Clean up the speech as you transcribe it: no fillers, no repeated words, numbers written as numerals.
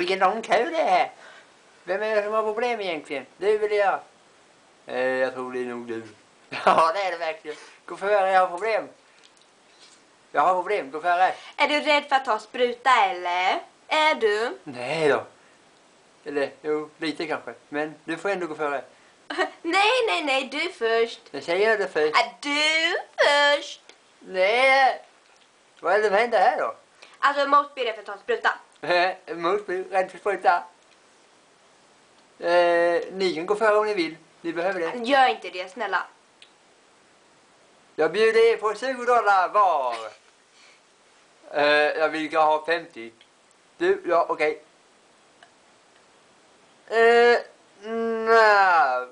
Vilken lång kö det är. Vem är det som har problem egentligen? Du eller jag? Jag tror det är nog du. Ja, det är det verkligen. Gå före, jag har problem. Jag har problem, gå före. Är du rädd för att ta spruta eller? Är du? Nej då. Eller, jo, lite kanske. Men du får ändå gå före. Nej, du först. Jag säger det först. Du först. Nej. Vad är det som händer här då? Alltså, Most blir rädd för att ta spruta. Most blir rädd för spruta. Ni kan gå före om ni vill. Ni behöver det. Gör inte det, snälla. Jag bjuder er på $20 var. Jag vill ha 50. Du, ja, okej. Nej.